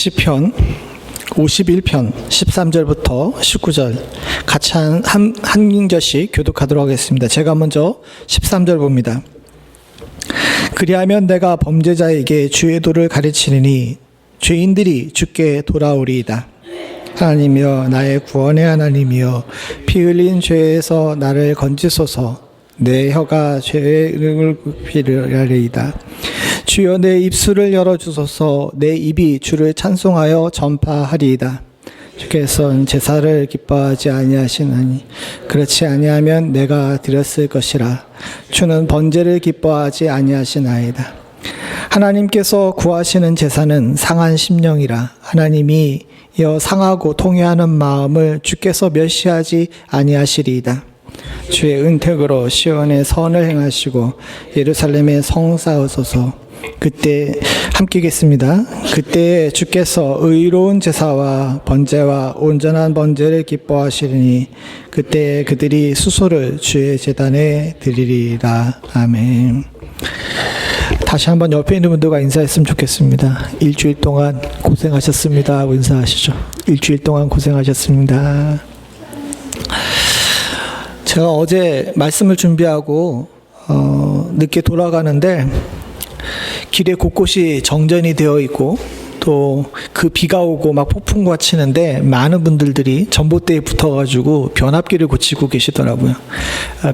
시편 51편 13절부터 19절 같이 한 절씩 교독하도록 하겠습니다. 제가 먼저 13절 봅니다. 그리하면 내가 범죄자에게 주의 도를 가르치리니 죄인들이 주께 돌아오리이다. 하나님이여 나의 구원의 하나님이여 피 흘린 죄에서 나를 건지소서. 내 혀가 죄의 이름을 굽히리이다. 주여 내 입술을 열어주소서. 내 입이 주를 찬송하여 전파하리이다. 주께서는 제사를 기뻐하지 아니하시나니 그렇지 아니하면 내가 드렸을 것이라. 주는 번제를 기뻐하지 아니하시나이다. 하나님께서 구하시는 제사는 상한 심령이라. 하나님이 여 상하고 통회하는 마음을 주께서 멸시하지 아니하시리이다. 주의 은택으로 시온의 선을 행하시고 예루살렘에 성 쌓으소서. 그때 함께 읽겠습니다. 그때 주께서 의로운 제사와 번제와 온전한 번제를 기뻐하시리니 그때 그들이 수소를 주의 제단에 드리리라. 아멘. 다시 한번 옆에 있는 분들과 인사했으면 좋겠습니다. 일주일 동안 고생하셨습니다 하고 인사하시죠. 일주일 동안 고생하셨습니다. 제가 어제 말씀을 준비하고 늦게 돌아가는데 길에 곳곳이 정전이 되어 있고 또 그 비가 오고 막 폭풍과 치는데 많은 분들이 전봇대에 붙어가지고 변압기를 고치고 계시더라고요.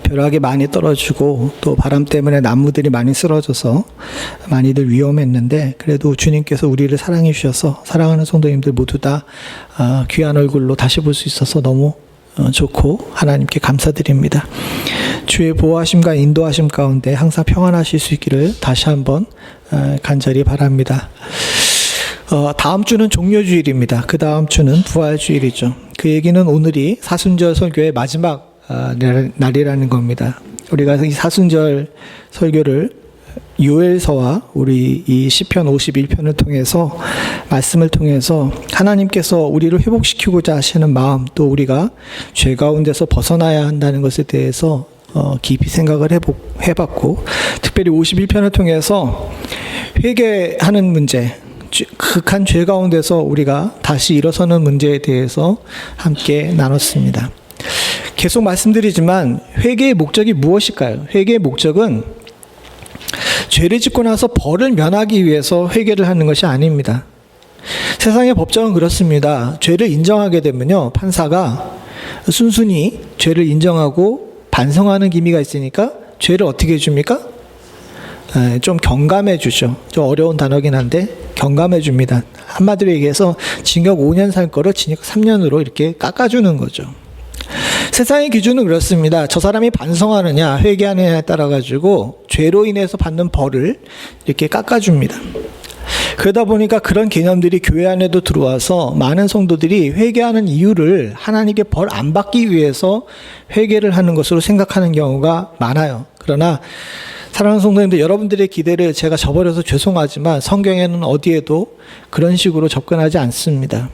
벼락이 많이 떨어지고 또 바람 때문에 나무들이 많이 쓰러져서 많이들 위험했는데 그래도 주님께서 우리를 사랑해 주셔서 사랑하는 성도님들 모두 다 귀한 얼굴로 다시 볼 수 있어서 너무 좋고 하나님께 감사드립니다. 주의 보호하심과 인도하심 가운데 항상 평안하실 수 있기를 다시 한번 간절히 바랍니다. 다음 주는 종료주일입니다. 그 다음 주는 부활주일이죠. 그 얘기는 오늘이 사순절 설교의 마지막 날이라는 겁니다. 우리가 이 사순절 설교를 요엘서와 우리 이 시편 51편을 통해서 말씀을 통해서 하나님께서 우리를 회복시키고자 하시는 마음, 또 우리가 죄 가운데서 벗어나야 한다는 것에 대해서 깊이 생각을 해봤고, 특별히 51편을 통해서 회개하는 문제, 극한 죄 가운데서 우리가 다시 일어서는 문제에 대해서 함께 나눴습니다. 계속 말씀드리지만 회개의 목적이 무엇일까요? 회개의 목적은 죄를 짓고 나서 벌을 면하기 위해서 회개를 하는 것이 아닙니다. 세상의 법정은 그렇습니다. 죄를 인정하게 되면요, 판사가 순순히 죄를 인정하고 반성하는 기미가 있으니까 죄를 어떻게 해줍니까? 좀 경감해 주죠. 좀 어려운 단어긴 한데 경감해 줍니다. 한마디로 얘기해서 징역 5년 살 거를 징역 3년으로 이렇게 깎아주는 거죠. 세상의 기준은 그렇습니다. 저 사람이 반성하느냐 회개하느냐에 따라 가지고 죄로 인해서 받는 벌을 이렇게 깎아줍니다. 그러다 보니까 그런 개념들이 교회 안에도 들어와서 많은 성도들이 회개하는 이유를 하나님께 벌 안 받기 위해서 회개를 하는 것으로 생각하는 경우가 많아요. 그러나 사랑하는 성도님들, 여러분들의 기대를 제가 저버려서 죄송하지만 성경에는 어디에도 그런 식으로 접근하지 않습니다.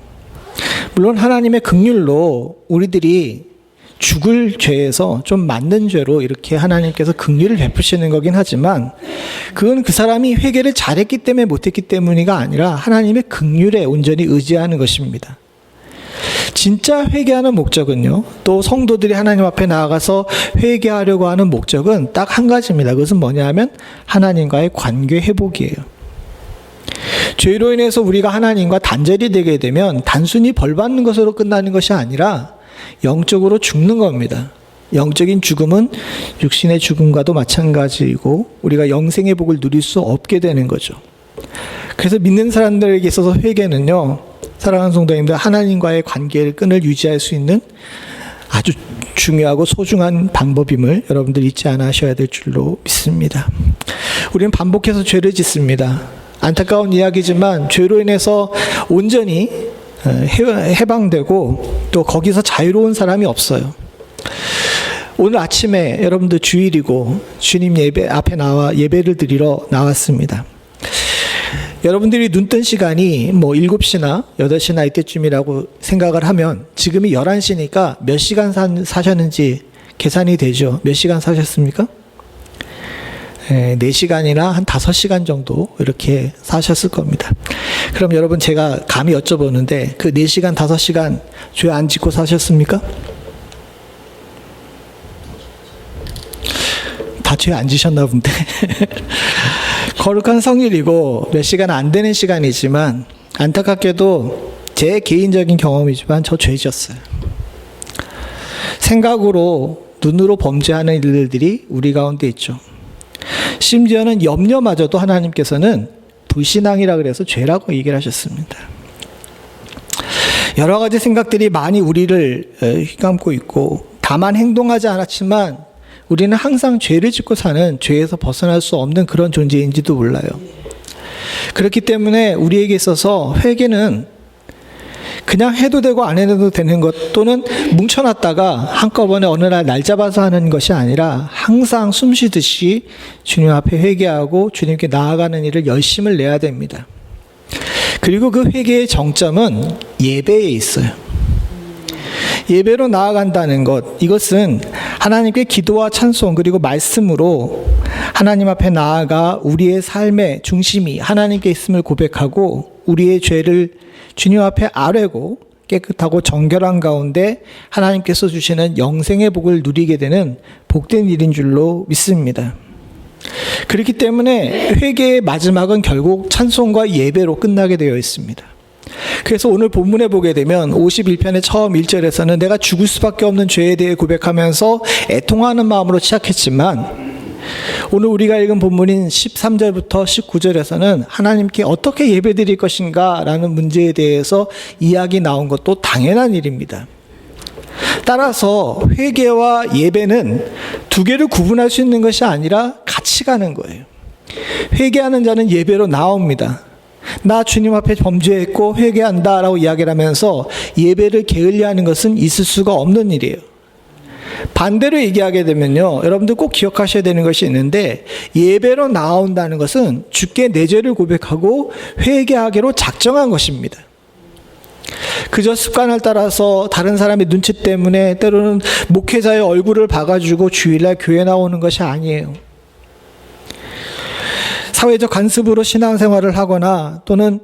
물론 하나님의 긍휼로 우리들이 죽을 죄에서 좀 맞는 죄로 이렇게 하나님께서 긍휼을 베푸시는 거긴 하지만 그건 그 사람이 회개를 잘했기 때문에 못했기 때문이가 아니라 하나님의 긍휼에 온전히 의지하는 것입니다. 진짜 회개하는 목적은요, 또 성도들이 하나님 앞에 나아가서 회개하려고 하는 목적은 딱 한 가지입니다. 그것은 뭐냐면 하나님과의 관계 회복이에요. 죄로 인해서 우리가 하나님과 단절이 되게 되면 단순히 벌 받는 것으로 끝나는 것이 아니라 영적으로 죽는 겁니다. 영적인 죽음은 육신의 죽음과도 마찬가지이고 우리가 영생의 복을 누릴 수 없게 되는 거죠. 그래서 믿는 사람들에게 있어서 회개는요, 사랑하는 성도님들, 하나님과의 관계를 끈을 유지할 수 있는 아주 중요하고 소중한 방법임을 여러분들 잊지 않으셔야 될 줄로 믿습니다. 우리는 반복해서 죄를 짓습니다. 안타까운 이야기지만 죄로 인해서 온전히 해방되고 또 거기서 자유로운 사람이 없어요. 오늘 아침에 여러분들 주일이고 주님 예배 앞에 나와 예배를 드리러 나왔습니다. 여러분들이 눈 뜬 시간이 뭐 7시나 8시나 이때쯤이라고 생각을 하면 지금이 11시니까 몇 시간 사셨는지 계산이 되죠. 몇 시간 사셨습니까? 4시간이나 한 5시간 정도 이렇게 사셨을 겁니다. 그럼 여러분 제가 감히 여쭤보는데 그 4시간, 5시간 죄 안 짓고 사셨습니까? 다 죄 안 지셨나 본데. 거룩한 성일이고 몇 시간 안 되는 시간이지만 안타깝게도 제 개인적인 경험이지만 저 죄 지었어요. 생각으로 눈으로 범죄하는 일들이 우리 가운데 있죠. 심지어는 염려마저도 하나님께서는 불신앙이라 그래서 죄라고 얘기를 하셨습니다. 여러 가지 생각들이 많이 우리를 휘감고 있고 다만 행동하지 않았지만 우리는 항상 죄를 짓고 사는 죄에서 벗어날 수 없는 그런 존재인지도 몰라요. 그렇기 때문에 우리에게 있어서 회개는 그냥 해도 되고 안 해도 되는 것 또는 뭉쳐놨다가 한꺼번에 어느 날 날 잡아서 하는 것이 아니라 항상 숨쉬듯이 주님 앞에 회개하고 주님께 나아가는 일을 열심을 내야 됩니다. 그리고 그 회개의 정점은 예배에 있어요. 예배로 나아간다는 것, 이것은 하나님께 기도와 찬송 그리고 말씀으로 하나님 앞에 나아가 우리의 삶의 중심이 하나님께 있음을 고백하고 우리의 죄를 주님 앞에 아뢰고 깨끗하고 정결한 가운데 하나님께서 주시는 영생의 복을 누리게 되는 복된 일인 줄로 믿습니다. 그렇기 때문에 회개의 마지막은 결국 찬송과 예배로 끝나게 되어 있습니다. 그래서 오늘 본문에 보게 되면 51편의 처음 1절에서는 내가 죽을 수밖에 없는 죄에 대해 고백하면서 애통하는 마음으로 시작했지만 오늘 우리가 읽은 본문인 13절부터 19절에서는 하나님께 어떻게 예배드릴 것인가 라는 문제에 대해서 이야기 나온 것도 당연한 일입니다. 따라서 회개와 예배는 두 개를 구분할 수 있는 것이 아니라 같이 가는 거예요. 회개하는 자는 예배로 나옵니다. 나 주님 앞에 범죄했고 회개한다 라고 이야기를 하면서 예배를 게을리하는 것은 있을 수가 없는 일이에요. 반대로 얘기하게 되면요, 여러분들 꼭 기억하셔야 되는 것이 있는데 예배로 나온다는 것은 주께 내 죄를 고백하고 회개하기로 작정한 것입니다. 그저 습관을 따라서 다른 사람의 눈치 때문에 때로는 목회자의 얼굴을 봐가지고 주일날 교회 나오는 것이 아니에요. 사회적 관습으로 신앙생활을 하거나 또는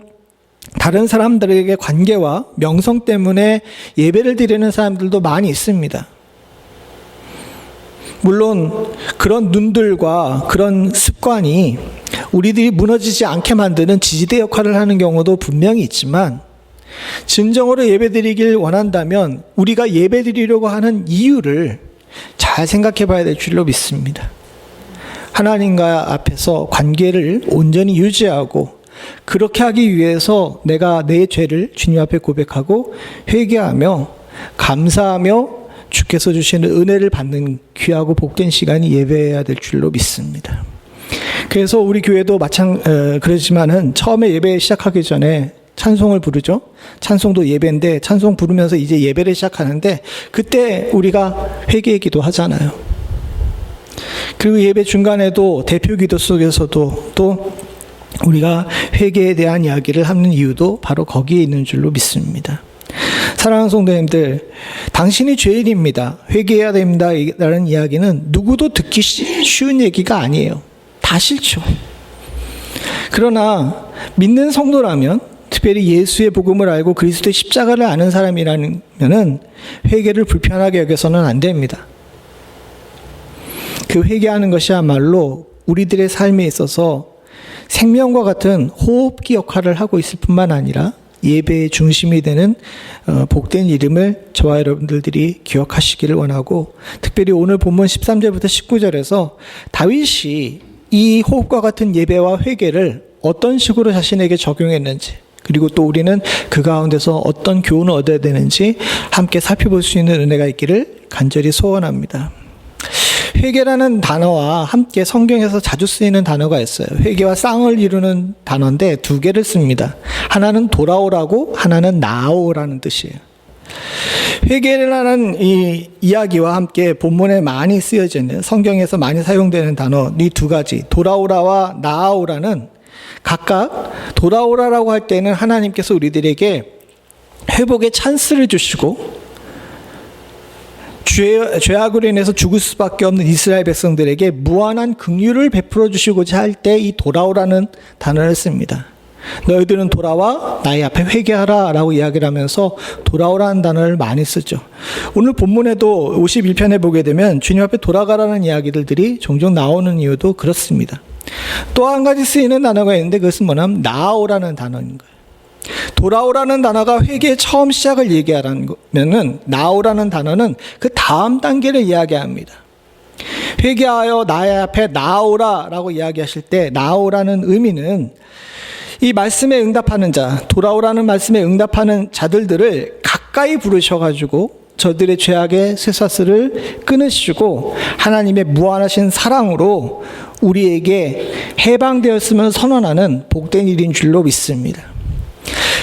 다른 사람들에게 관계와 명성 때문에 예배를 드리는 사람들도 많이 있습니다. 물론 그런 눈들과 그런 습관이 우리들이 무너지지 않게 만드는 지지대 역할을 하는 경우도 분명히 있지만 진정으로 예배드리길 원한다면 우리가 예배드리려고 하는 이유를 잘 생각해 봐야 될 줄로 믿습니다. 하나님과 앞에서 관계를 온전히 유지하고 그렇게 하기 위해서 내가 내 죄를 주님 앞에 고백하고 회개하며 감사하며 주께서 주시는 은혜를 받는 귀하고 복된 시간이 예배해야 될 줄로 믿습니다. 그래서 우리 교회도 그렇지만은 처음에 예배 시작하기 전에 찬송을 부르죠. 찬송도 예배인데 찬송 부르면서 이제 예배를 시작하는데 그때 우리가 회개의 기도 하잖아요. 그리고 예배 중간에도 대표 기도 속에서도 또 우리가 회개에 대한 이야기를 하는 이유도 바로 거기에 있는 줄로 믿습니다. 사랑하는 성도님들, 당신이 죄인입니다. 회개해야 됩니다. 라는 이야기는 누구도 듣기 쉬운 얘기가 아니에요. 다 싫죠. 그러나 믿는 성도라면 특별히 예수의 복음을 알고 그리스도의 십자가를 아는 사람이라면 회개를 불편하게 여겨서는 안 됩니다. 그 회개하는 것이야말로 우리들의 삶에 있어서 생명과 같은 호흡기 역할을 하고 있을 뿐만 아니라 예배의 중심이 되는 복된 이름을 저와 여러분들이 기억하시기를 원하고, 특별히 오늘 본문 13절부터 19절에서 다윗이 이 호흡과 같은 예배와 회개를 어떤 식으로 자신에게 적용했는지, 그리고 또 우리는 그 가운데서 어떤 교훈을 얻어야 되는지 함께 살펴볼 수 있는 은혜가 있기를 간절히 소원합니다. 회개라는 단어와 함께 성경에서 자주 쓰이는 단어가 있어요. 회개와 쌍을 이루는 단어인데 두 개를 씁니다. 하나는 돌아오라고, 하나는 나오라는 뜻이에요. 회개라는 이 이야기와 함께 본문에 많이 쓰여져 있는, 성경에서 많이 사용되는 단어 이 두 가지, 돌아오라와 나아오라는, 각각 돌아오라라고 할 때는 하나님께서 우리들에게 회복의 찬스를 주시고, 죄악으로 인해서 죽을 수밖에 없는 이스라엘 백성들에게 무한한 긍휼을 베풀어 주시고자 할 때 이 돌아오라는 단어를 씁니다. 너희들은 돌아와 나의 앞에 회개하라 라고 이야기를 하면서 돌아오라는 단어를 많이 쓰죠. 오늘 본문에도 51편에 보게 되면 주님 앞에 돌아가라는 이야기들이 종종 나오는 이유도 그렇습니다. 또 한 가지 쓰이는 단어가 있는데 그것은 뭐냐면 나아오라는 단어인 거예요. 돌아오라는 단어가 회개의 처음 시작을 얘기하라는 거면은 나아오라는 단어는 그 다음 단계를 이야기합니다. 회개하여 나의 앞에 나아오라 라고 이야기하실 때 나아오라는 의미는 이 말씀에 응답하는 자, 돌아오라는 말씀에 응답하는 자들을 가까이 부르셔가지고 저들의 죄악의 쇠사슬을 끊으시고 하나님의 무한하신 사랑으로 우리에게 해방되었음을 선언하는 복된 일인 줄로 믿습니다.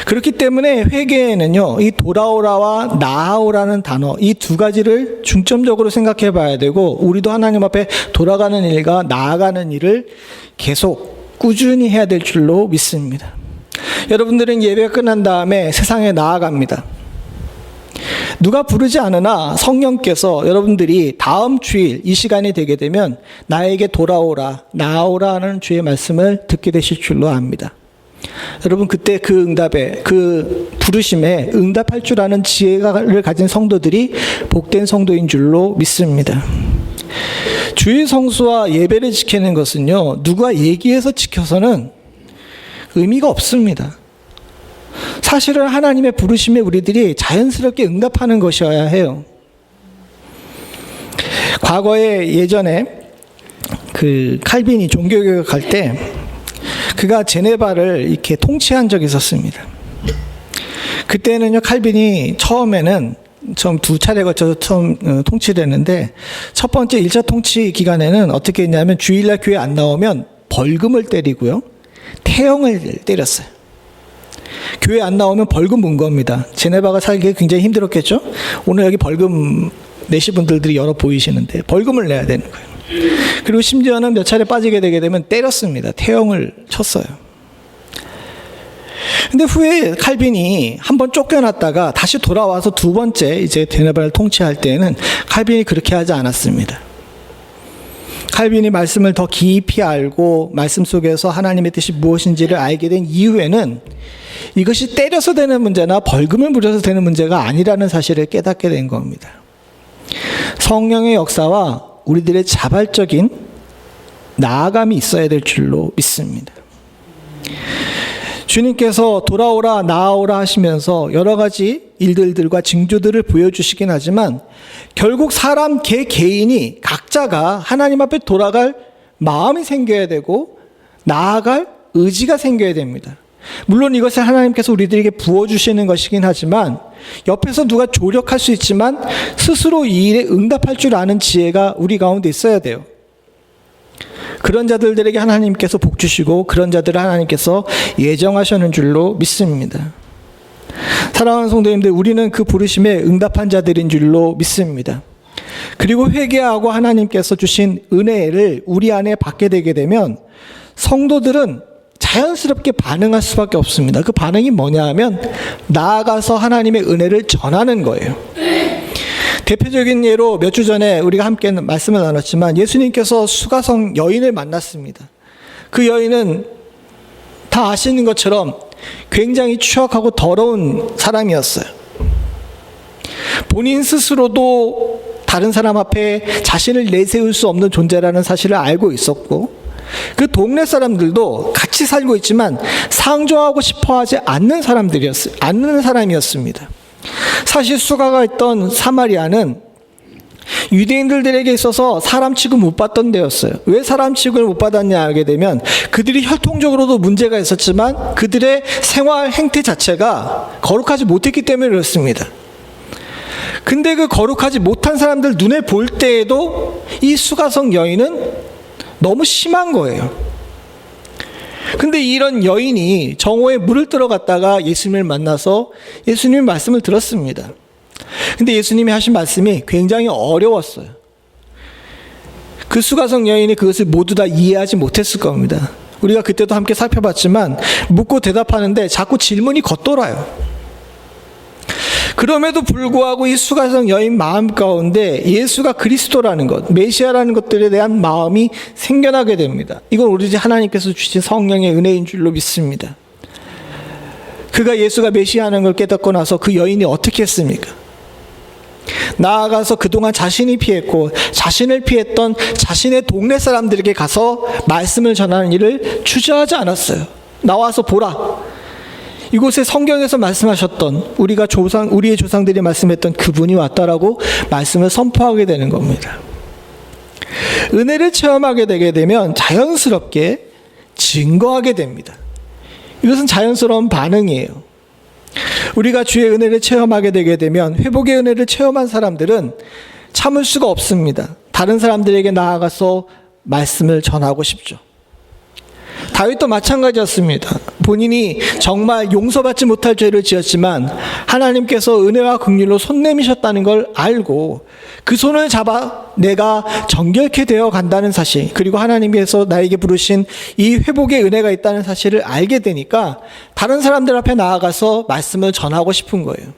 그렇기 때문에 회개에는요, 이 돌아오라와 나아오라는 단어, 이 두 가지를 중점적으로 생각해 봐야 되고, 우리도 하나님 앞에 돌아가는 일과 나아가는 일을 계속 꾸준히 해야 될 줄로 믿습니다. 여러분들은 예배가 끝난 다음에 세상에 나아갑니다. 누가 부르지 않으나 성령께서 여러분들이 다음 주일 이 시간이 되게 되면 나에게 돌아오라, 나아오라 하는 주의 말씀을 듣게 되실 줄로 압니다. 여러분 그때 그 응답에, 그 부르심에 응답할 줄 아는 지혜를 가진 성도들이 복된 성도인 줄로 믿습니다. 주일 성수와 예배를 지키는 것은요, 누가 얘기해서 지켜서는 의미가 없습니다. 사실은 하나님의 부르심에 우리들이 자연스럽게 응답하는 것이어야 해요. 과거에 예전에 그 칼빈이 종교교육 할 때 그가 제네바를 이렇게 통치한 적이 있었습니다. 그때는요, 칼빈이 처음 두 차례 거쳐서 통치를 했는데, 첫 번째 1차 통치 기간에는 어떻게 했냐면 주일날 교회 안 나오면 벌금을 때리고요, 태형을 때렸어요. 교회 안 나오면 벌금 문 겁니다. 제네바가 살기 굉장히 힘들었겠죠? 오늘 여기 벌금 내신 분들이 여러 보이시는데 벌금을 내야 되는 거예요. 그리고 심지어는 몇 차례 빠지게 되게 되면 때렸습니다. 태형을 쳤어요. 근데 후에 칼빈이 한번 쫓겨났다가 다시 돌아와서 두 번째 이제 제네바를 통치할 때는 칼빈이 그렇게 하지 않았습니다. 칼빈이 말씀을 더 깊이 알고 말씀 속에서 하나님의 뜻이 무엇인지를 알게 된 이후에는 이것이 때려서 되는 문제나 벌금을 물여서 되는 문제가 아니라는 사실을 깨닫게 된 겁니다. 성령의 역사와 우리들의 자발적인 나아감이 있어야 될 줄로 믿습니다. 주님께서 돌아오라 나아오라 하시면서 여러 가지 일들과 징조들을 보여주시긴 하지만 결국 사람 개인이 각자가 하나님 앞에 돌아갈 마음이 생겨야 되고 나아갈 의지가 생겨야 됩니다. 물론 이것을 하나님께서 우리들에게 부어주시는 것이긴 하지만 옆에서 누가 조력할 수 있지만 스스로 이 일에 응답할 줄 아는 지혜가 우리 가운데 있어야 돼요. 그런 자들에게 하나님께서 복 주시고 그런 자들을 하나님께서 예정하시는 줄로 믿습니다. 사랑하는 성도님들, 우리는 그 부르심에 응답한 자들인 줄로 믿습니다. 그리고 회개하고 하나님께서 주신 은혜를 우리 안에 받게 되게 되면 성도들은 자연스럽게 반응할 수밖에 없습니다. 그 반응이 뭐냐 하면 나아가서 하나님의 은혜를 전하는 거예요. 대표적인 예로 몇 주 전에 우리가 함께 말씀을 나눴지만 예수님께서 수가성 여인을 만났습니다. 그 여인은 다 아시는 것처럼 굉장히 추악하고 더러운 사람이었어요. 본인 스스로도 다른 사람 앞에 자신을 내세울 수 없는 존재라는 사실을 알고 있었고 그 동네 사람들도 같이 살고 있지만 상종하고 싶어하지 않는 사람이었습니다. 사실 수가가 있던 사마리아는 유대인들에게 있어서 사람 취급 못 받던 데였어요. 왜 사람 취급을 못 받았냐 하게 되면 그들이 혈통적으로도 문제가 있었지만 그들의 생활 행태 자체가 거룩하지 못했기 때문에 그렇습니다. 근데 그 거룩하지 못한 사람들 눈에 볼 때에도 이 수가성 여인은 너무 심한 거예요. 근데 이런 여인이 정오에 물을 들어갔다가 예수님을 만나서 예수님의 말씀을 들었습니다. 근데 예수님이 하신 말씀이 굉장히 어려웠어요. 그 수가성 여인이 그것을 모두 다 이해하지 못했을 겁니다. 우리가 그때도 함께 살펴봤지만 묻고 대답하는데 자꾸 질문이 겉돌아요. 그럼에도 불구하고 이 수가성 여인 마음 가운데 예수가 그리스도라는 것, 메시아라는 것들에 대한 마음이 생겨나게 됩니다. 이건 오로지 하나님께서 주신 성령의 은혜인 줄로 믿습니다. 그가 예수가 메시아라는 걸 깨닫고 나서 그 여인이 어떻게 했습니까? 나아가서 그동안 자신이 피했고 자신을 피했던 자신의 동네 사람들에게 가서 말씀을 전하는 일을 주저하지 않았어요. 나와서 보라. 이곳에 성경에서 말씀하셨던 우리의 조상들이 말씀했던 그분이 왔다라고 말씀을 선포하게 되는 겁니다. 은혜를 체험하게 되게 되면 자연스럽게 증거하게 됩니다. 이것은 자연스러운 반응이에요. 우리가 주의 은혜를 체험하게 되게 되면 회복의 은혜를 체험한 사람들은 참을 수가 없습니다. 다른 사람들에게 나아가서 말씀을 전하고 싶죠. 다윗도 마찬가지였습니다. 본인이 정말 용서받지 못할 죄를 지었지만 하나님께서 은혜와 긍휼로 손 내미셨다는 걸 알고 그 손을 잡아 내가 정결케 되어 간다는 사실, 그리고 하나님께서 나에게 부르신 이 회복의 은혜가 있다는 사실을 알게 되니까 다른 사람들 앞에 나아가서 말씀을 전하고 싶은 거예요.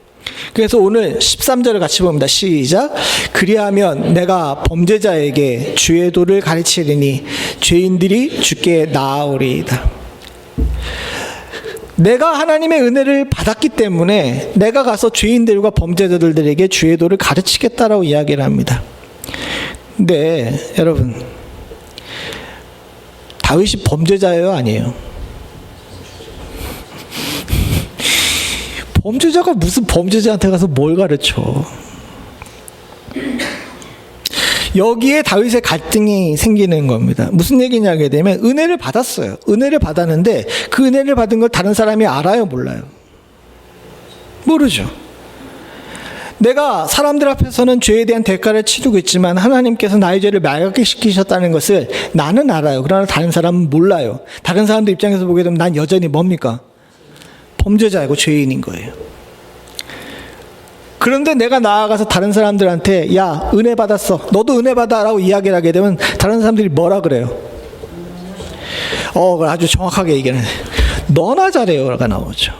그래서 오늘 13절을 같이 봅니다. 시작. 그리하면 내가 범죄자에게 주의 도를 가르치리니 죄인들이 주께 나아오리이다. 내가 하나님의 은혜를 받았기 때문에 내가 가서 죄인들과 범죄자들에게 주의 도를 가르치겠다라고 이야기를 합니다. 근데 여러분, 다윗이 범죄자예요, 아니에요? 범죄자가 무슨 범죄자한테 가서 뭘 가르쳐? 여기에 다윗의 갈등이 생기는 겁니다. 무슨 얘기냐 하게 되면 은혜를 받았어요. 은혜를 받았는데 그 은혜를 받은 걸 다른 사람이 알아요, 몰라요? 모르죠. 내가 사람들 앞에서는 죄에 대한 대가를 치르고 있지만 하나님께서 나의 죄를 맑게 시키셨다는 것을 나는 알아요. 그러나 다른 사람은 몰라요. 다른 사람들 입장에서 보게 되면 난 여전히 뭡니까? 범죄자이고 죄인인 거예요. 그런데 내가 나아가서 다른 사람들한테 야, 은혜 받았어, 너도 은혜 받아 라고 이야기를 하게 되면 다른 사람들이 뭐라 그래요? 아주 정확하게 얘기하네. 너나 잘해요 라가 나오죠.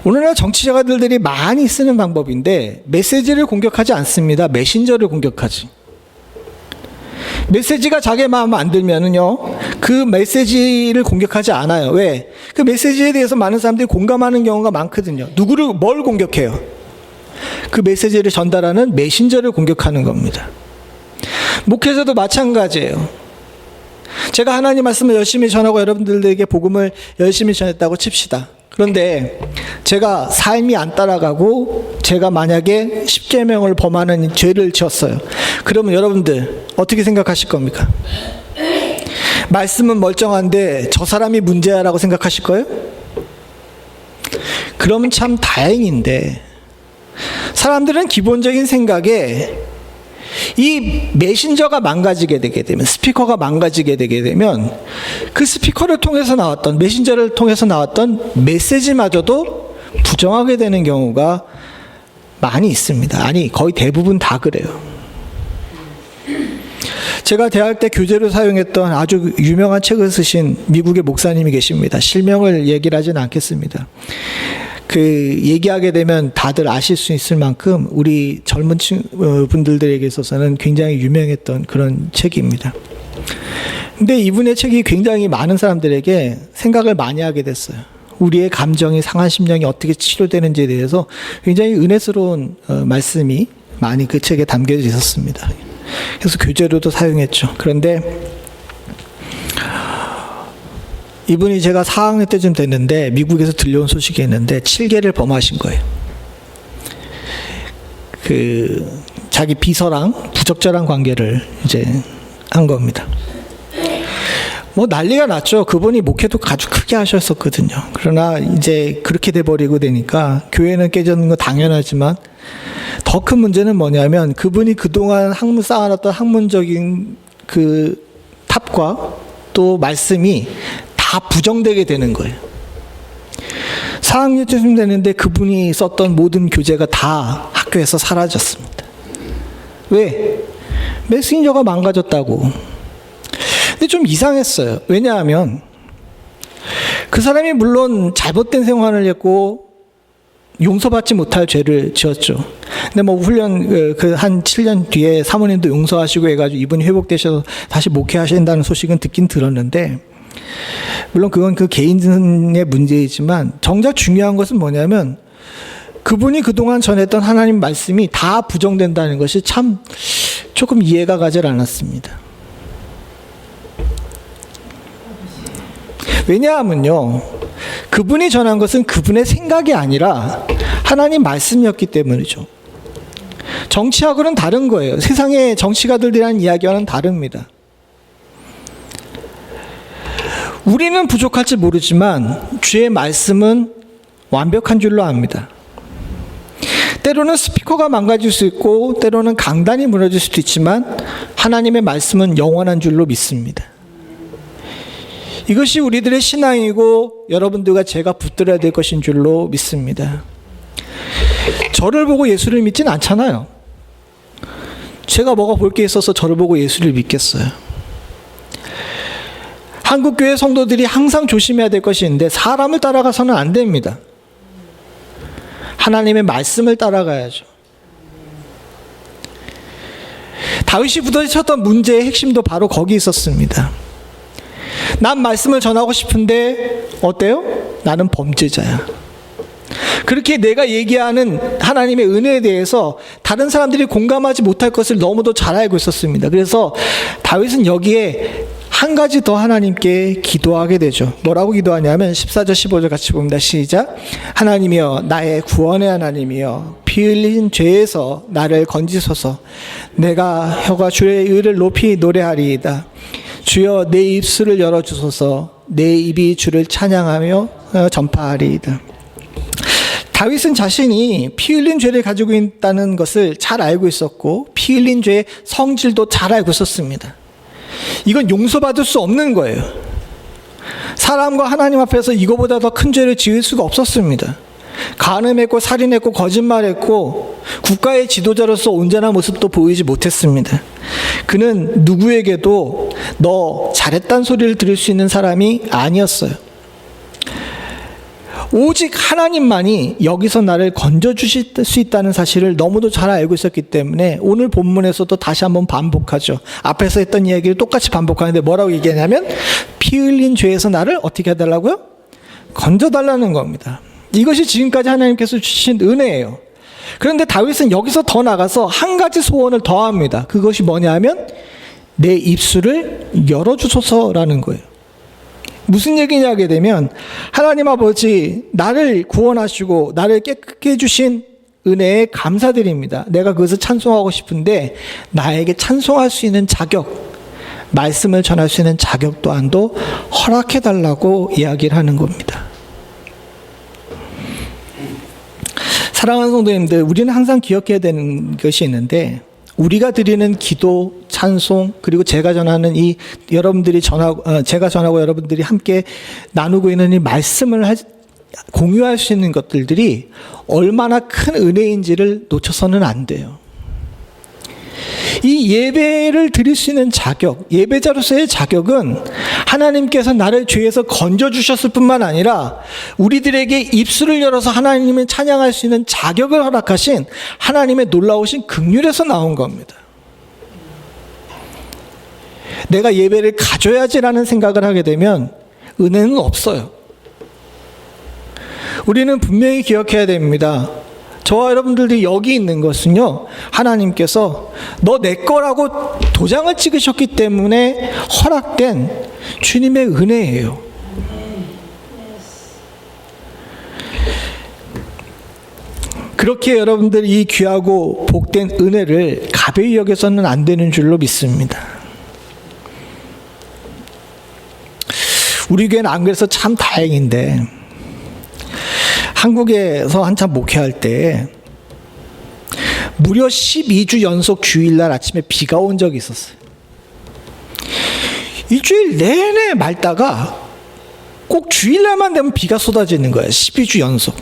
오늘날 정치자들이 많이 쓰는 방법인데 메시지를 공격하지 않습니다. 메신저를 공격하지. 메시지가 자기 마음에 안 들면은요, 그 메시지를 공격하지 않아요. 왜? 그 메시지에 대해서 많은 사람들이 공감하는 경우가 많거든요. 뭘 공격해요? 그 메시지를 전달하는 메신저를 공격하는 겁니다. 목회자도 마찬가지예요. 제가 하나님 말씀을 열심히 전하고 여러분들에게 복음을 열심히 전했다고 칩시다. 그런데 제가 삶이 안 따라가고 제가 만약에 십계명을 범하는 죄를 지었어요. 그러면 여러분들 어떻게 생각하실 겁니까? 말씀은 멀쩡한데 저 사람이 문제야라고 생각하실 거예요? 그러면 참 다행인데, 사람들은 기본적인 생각에 이 메신저가 망가지게 되게 되면, 스피커가 망가지게 되게 되면 그 스피커를 통해서 나왔던, 메신저를 통해서 나왔던 메시지마저도 부정하게 되는 경우가 많이 있습니다. 아니, 거의 대부분 다 그래요. 제가 대학 때 교재로 사용했던 아주 유명한 책을 쓰신 미국의 목사님이 계십니다. 실명을 얘기를 하지는 않겠습니다. 얘기하게 되면 다들 아실 수 있을 만큼 우리 젊은 분들에게 있어서는 굉장히 유명했던 그런 책입니다. 근데 이분의 책이 굉장히 많은 사람들에게 생각을 많이 하게 됐어요. 우리의 감정이, 상한 심령이 어떻게 치료되는지에 대해서 굉장히 은혜스러운 말씀이 많이 그 책에 담겨져 있었습니다. 그래서 교재로도 사용했죠. 그런데 이분이 제가 4학년 때쯤 됐는데 미국에서 들려온 소식이 있는데 7계를 범하신 거예요. 자기 비서랑 부적절한 관계를 이제 한 겁니다. 뭐 난리가 났죠. 그분이 목회도 아주 크게 하셨었거든요. 그러나 이제 그렇게 돼버리고 되니까 교회는 깨졌는 건 당연하지만 더 큰 문제는 뭐냐면 그분이 그동안 쌓아놨던 학문적인 그 탑과 또 말씀이 다 부정되게 되는 거예요. 4학년쯤 되는데 그분이 썼던 모든 교재가 다 학교에서 사라졌습니다. 왜? 메신저가 망가졌다고. 근데 좀 이상했어요. 왜냐하면 그 사람이 물론 잘못된 생활을 했고 용서받지 못할 죄를 지었죠. 근데 뭐 훈련 한 7년 뒤에 사모님도 용서하시고 해가지고 이분이 회복되셔서 다시 목회하신다는 소식은 듣긴 들었는데, 물론 그건 그 개인의 문제이지만 정작 중요한 것은 뭐냐면 그분이 그동안 전했던 하나님 말씀이 다 부정된다는 것이 참 조금 이해가 가질 않았습니다. 왜냐하면요, 그분이 전한 것은 그분의 생각이 아니라 하나님 말씀이었기 때문이죠. 정치하고는 다른 거예요. 세상의 정치가들이라는 이야기와는 다릅니다. 우리는 부족할지 모르지만 주의 말씀은 완벽한 줄로 압니다. 때로는 스피커가 망가질 수 있고 때로는 강단이 무너질 수도 있지만 하나님의 말씀은 영원한 줄로 믿습니다. 이것이 우리들의 신앙이고 여러분들과 제가 붙들어야 될 것인 줄로 믿습니다. 저를 보고 예수를 믿진 않잖아요. 제가 뭐가 볼 게 있어서 저를 보고 예수를 믿겠어요. 한국교회 성도들이 항상 조심해야 될 것이 있는데 사람을 따라가서는 안 됩니다. 하나님의 말씀을 따라가야죠. 다윗이 부딪혔던 문제의 핵심도 바로 거기 있었습니다. 난 말씀을 전하고 싶은데 어때요? 나는 범죄자야. 그렇게 내가 얘기하는 하나님의 은혜에 대해서 다른 사람들이 공감하지 못할 것을 너무도 잘 알고 있었습니다. 그래서 다윗은 여기에 한 가지 더 하나님께 기도하게 되죠. 뭐라고 기도하냐면 14절 15절 같이 봅니다. 시작. 하나님이여 나의 구원의 하나님이여 피 흘린 죄에서 나를 건지소서. 내가 혀가 주의 의를 높이 노래하리이다. 주여 내 입술을 열어주소서. 내 입이 주를 찬양하며 전파하리이다. 다윗은 자신이 피 흘린 죄를 가지고 있다는 것을 잘 알고 있었고 피 흘린 죄의 성질도 잘 알고 있었습니다. 이건 용서받을 수 없는 거예요. 사람과 하나님 앞에서 이거보다 더 큰 죄를 지을 수가 없었습니다. 간음했고 살인했고 거짓말했고 국가의 지도자로서 온전한 모습도 보이지 못했습니다. 그는 누구에게도 너 잘했단 소리를 들을 수 있는 사람이 아니었어요. 오직 하나님만이 여기서 나를 건져주실 수 있다는 사실을 너무도 잘 알고 있었기 때문에 오늘 본문에서도 다시 한번 반복하죠. 앞에서 했던 이야기를 똑같이 반복하는데 뭐라고 얘기하냐면 피 흘린 죄에서 나를 어떻게 해달라고요? 건져달라는 겁니다. 이것이 지금까지 하나님께서 주신 은혜예요. 그런데 다윗은 여기서 더 나가서 한 가지 소원을 더합니다. 그것이 뭐냐면 내 입술을 열어주소서라는 거예요. 무슨 얘기냐 하게 되면 하나님 아버지 나를 구원하시고 나를 깨끗게 해주신 은혜에 감사드립니다. 내가 그것을 찬송하고 싶은데 나에게 찬송할 수 있는 자격, 말씀을 전할 수 있는 자격 또한도 허락해달라고 이야기를 하는 겁니다. 사랑하는 성도님들, 우리는 항상 기억해야 되는 것이 있는데 우리가 드리는 기도, 찬송, 그리고 제가 전하는 제가 전하고 여러분들이 함께 나누고 있는 이 말씀을 공유할 수 있는 것들이 얼마나 큰 은혜인지를 놓쳐서는 안 돼요. 이 예배를 드릴 수 있는 자격, 예배자로서의 자격은 하나님께서 나를 죄에서 건져주셨을 뿐만 아니라 우리들에게 입술을 열어서 하나님을 찬양할 수 있는 자격을 허락하신 하나님의 놀라우신 긍휼에서 나온 겁니다. 내가 예배를 가져야지라는 생각을 하게 되면 은혜는 없어요. 우리는 분명히 기억해야 됩니다. 저와 여러분들이 여기 있는 것은요, 하나님께서 너 내 거라고 도장을 찍으셨기 때문에 허락된 주님의 은혜예요. 그렇게 여러분들 이 귀하고 복된 은혜를 가벼이 여겨서는 안 되는 줄로 믿습니다. 우리 교회는 안 그래서 참 다행인데 한국에서 한참 목회할 때 무려 12주 연속 주일날 아침에 비가 온 적이 있었어요. 일주일 내내 맑다가 꼭 주일날만 되면 비가 쏟아지는 거예요. 12주 연속.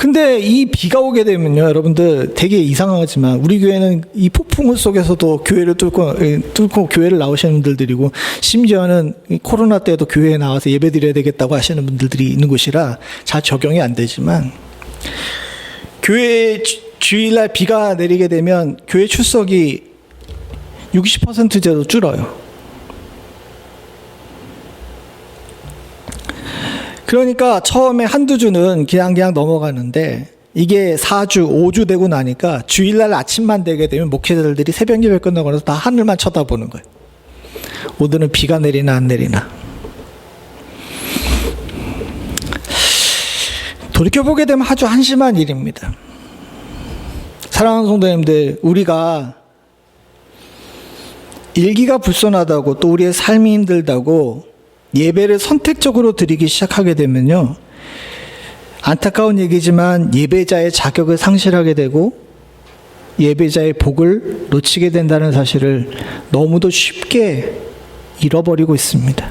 근데 이 비가 오게 되면요, 여러분들 되게 이상하지만 우리 교회는 이 폭풍 속에서도 교회를 뚫고 교회를 나오시는 분들이고, 심지어는 이 코로나 때도 교회에 나와서 예배드려야 되겠다고 하시는 분들이 있는 곳이라 잘 적용이 안 되지만, 교회 주일날 비가 내리게 되면 교회 출석이 60%제로 줄어요. 그러니까 처음에 한두 주는 그냥 넘어가는데, 이게 4주, 5주 되고 나니까 주일날 아침만 되게 되면 목회자들이 새벽 예배 끝나고 나서 다 하늘만 쳐다보는 거예요. 오늘은 비가 내리나 안 내리나. 돌이켜보게 되면 아주 한심한 일입니다. 사랑하는 성도님들, 우리가 일기가 불손하다고 또 우리의 삶이 힘들다고 예배를 선택적으로 드리기 시작하게 되면요, 안타까운 얘기지만 예배자의 자격을 상실하게 되고 예배자의 복을 놓치게 된다는 사실을 너무도 쉽게 잃어버리고 있습니다.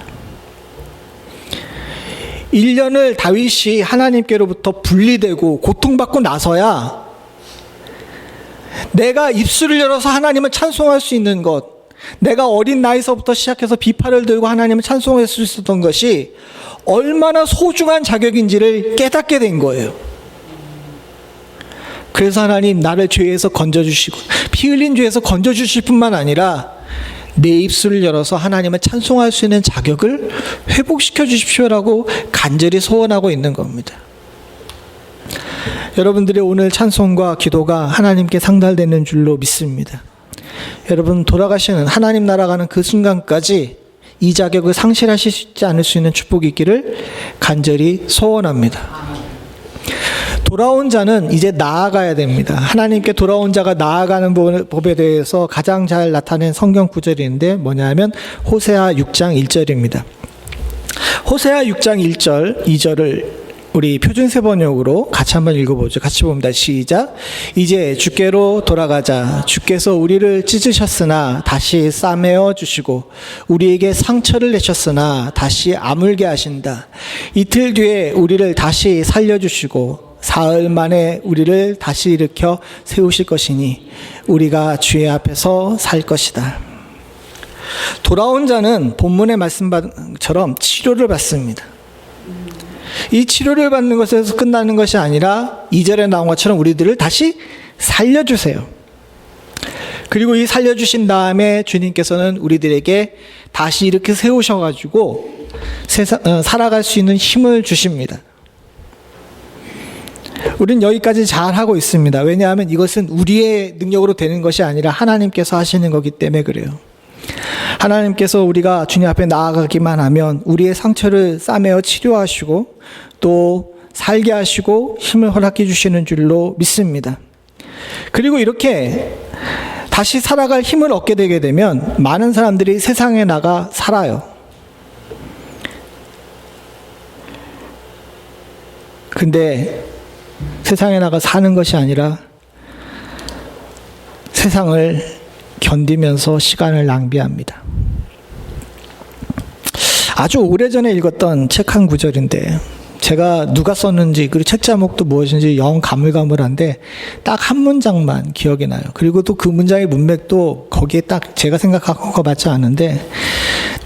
1년을 다윗이 하나님께로부터 분리되고 고통받고 나서야 내가 입술을 열어서 하나님을 찬송할 수 있는 것, 내가 어린 나이서부터 시작해서 비파를 들고 하나님을 찬송할 수 있었던 것이 얼마나 소중한 자격인지를 깨닫게 된 거예요. 그래서 하나님, 나를 죄에서 건져주시고 피 흘린 죄에서 건져주실 뿐만 아니라 내 입술을 열어서 하나님을 찬송할 수 있는 자격을 회복시켜 주십시오라고 간절히 소원하고 있는 겁니다. 여러분들의 오늘 찬송과 기도가 하나님께 상달되는 줄로 믿습니다. 여러분, 돌아가시는 하나님 나라 가는 그 순간까지 이 자격을 상실하시지 않을 수 있는 축복이 있기를 간절히 소원합니다. 돌아온 자는 이제 나아가야 됩니다. 하나님께 돌아온 자가 나아가는 법에 대해서 가장 잘 나타낸 성경 구절인데 뭐냐면 호세아 6장 1절입니다. 호세아 6장 1절, 2절을 우리 표준세 번역으로 같이 한번 읽어보죠. 같이 봅니다. 시작. 이제 주께로 돌아가자. 주께서 우리를 찢으셨으나 다시 싸매어 주시고 우리에게 상처를 내셨으나 다시 아물게 하신다. 이틀 뒤에 우리를 다시 살려주시고 사흘 만에 우리를 다시 일으켜 세우실 것이니 우리가 주의 앞에서 살 것이다. 돌아온 자는 본문의 말씀처럼 치료를 받습니다. 이 치료를 받는 것에서 끝나는 것이 아니라 2절에 나온 것처럼 우리들을 다시 살려주세요. 그리고 이 살려주신 다음에 주님께서는 우리들에게 다시 이렇게 세우셔가지고 살아갈 수 있는 힘을 주십니다. 우리는 여기까지 잘 하고 있습니다. 왜냐하면 이것은 우리의 능력으로 되는 것이 아니라 하나님께서 하시는 거기 때문에 그래요. 하나님께서 우리가 주님 앞에 나아가기만 하면 우리의 상처를 싸매어 치료하시고 또 살게 하시고 힘을 허락해 주시는 줄로 믿습니다. 그리고 이렇게 다시 살아갈 힘을 얻게 되게 되면 많은 사람들이 세상에 나가 살아요. 근데 세상에 나가 사는 것이 아니라 세상을 견디면서 시간을 낭비합니다. 아주 오래전에 읽었던 책 한 구절인데 제가 누가 썼는지 그리고 책 제목도 무엇인지 영 가물가물한데 딱 한 문장만 기억이 나요. 그리고 또 그 문장의 문맥도 거기에 딱 제가 생각한 것 같지 않은데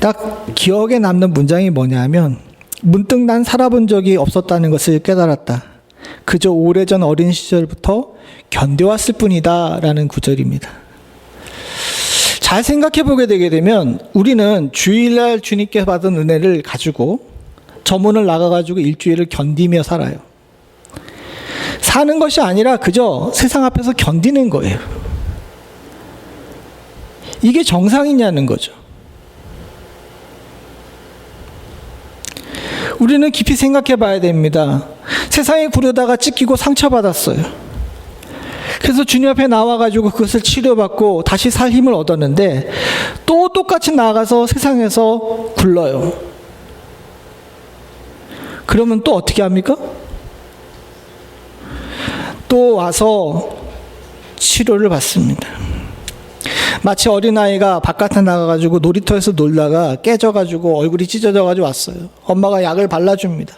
딱 기억에 남는 문장이 뭐냐면 문득 난 살아본 적이 없었다는 것을 깨달았다. 그저 오래전 어린 시절부터 견뎌왔을 뿐이다 라는 구절입니다. 잘 생각해 보게 되게 되면 우리는 주일날 주님께 받은 은혜를 가지고 저문을 나가가지고 일주일을 견디며 살아요. 사는 것이 아니라 그저 세상 앞에서 견디는 거예요. 이게 정상이냐는 거죠. 우리는 깊이 생각해 봐야 됩니다. 세상에 구르다가 찢기고 상처받았어요. 그래서 주님 앞에 나와가지고 그것을 치료받고 다시 살 힘을 얻었는데 또 똑같이 나아가서 세상에서 굴러요. 그러면 또 어떻게 합니까? 또 와서 치료를 받습니다. 마치 어린아이가 바깥에 나가가지고 놀이터에서 놀다가 깨져가지고 얼굴이 찢어져가지고 왔어요. 엄마가 약을 발라줍니다.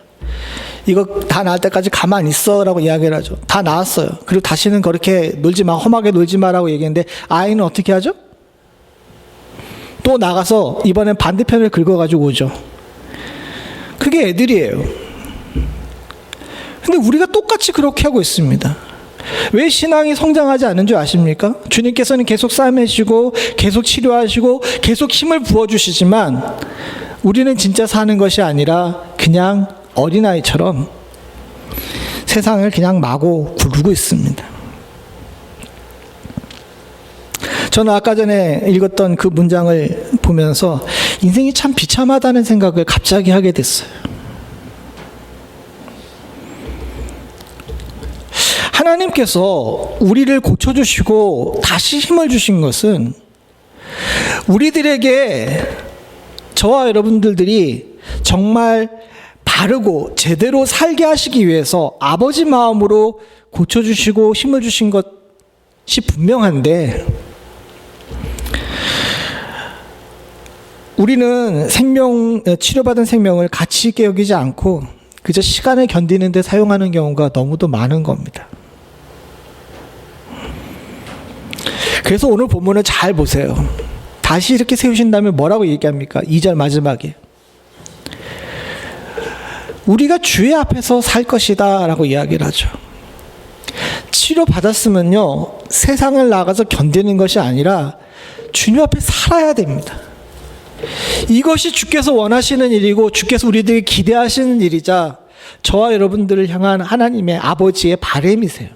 이거 다 나을 때까지 가만히 있어라고 이야기를 하죠. 다 나았어요. 그리고 다시는 그렇게 놀지 마, 험하게 놀지 마라고 얘기했는데 아이는 어떻게 하죠? 또 나가서 이번엔 반대편을 긁어가지고 오죠. 그게 애들이에요. 근데 우리가 똑같이 그렇게 하고 있습니다. 왜 신앙이 성장하지 않는 줄 아십니까? 주님께서는 계속 싸매시고 계속 치료하시고 계속 힘을 부어주시지만 우리는 진짜 사는 것이 아니라 그냥 어린아이처럼 세상을 그냥 마구 구르고 있습니다. 저는 아까 전에 읽었던 그 문장을 보면서 인생이 참 비참하다는 생각을 갑자기 하게 됐어요. 하나님께서 우리를 고쳐주시고 다시 힘을 주신 것은 우리들에게, 저와 여러분들이 정말 바르고 제대로 살게 하시기 위해서 아버지 마음으로 고쳐주시고 힘을 주신 것이 분명한데, 우리는 치료받은 생명을 가치 있게 여기지 않고 그저 시간을 견디는 데 사용하는 경우가 너무도 많은 겁니다. 그래서 오늘 본문을 잘 보세요. 다시 이렇게 세우신 다음에 뭐라고 얘기합니까? 2절 마지막에 우리가 주의 앞에서 살 것이다 라고 이야기를 하죠. 치료받았으면요, 세상을 나가서 견디는 것이 아니라 주님 앞에 살아야 됩니다. 이것이 주께서 원하시는 일이고 주께서 우리들에게 기대하시는 일이자 저와 여러분들을 향한 하나님의 아버지의 바람이세요.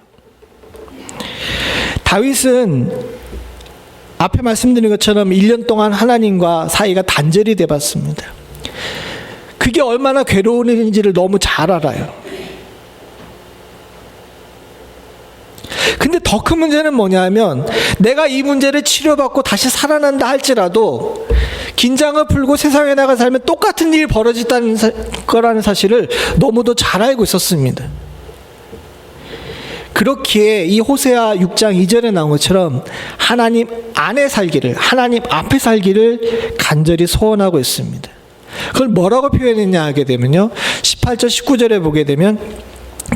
다윗은 앞에 말씀드린 것처럼 1년 동안 하나님과 사이가 단절이 되었습니다. 그게 얼마나 괴로운 일인지를 너무 잘 알아요. 근데 더 큰 문제는 뭐냐면, 내가 이 문제를 치료받고 다시 살아난다 할지라도 긴장을 풀고 세상에 나가 살면 똑같은 일이 벌어진다는 거라는 사실을 너무도 잘 알고 있었습니다. 그렇기에 이 호세아 6장 2절에 나온 것처럼 하나님 안에 살기를, 하나님 앞에 살기를 간절히 소원하고 있습니다. 그걸 뭐라고 표현했냐 하게 되면요, 18절 19절에 보게 되면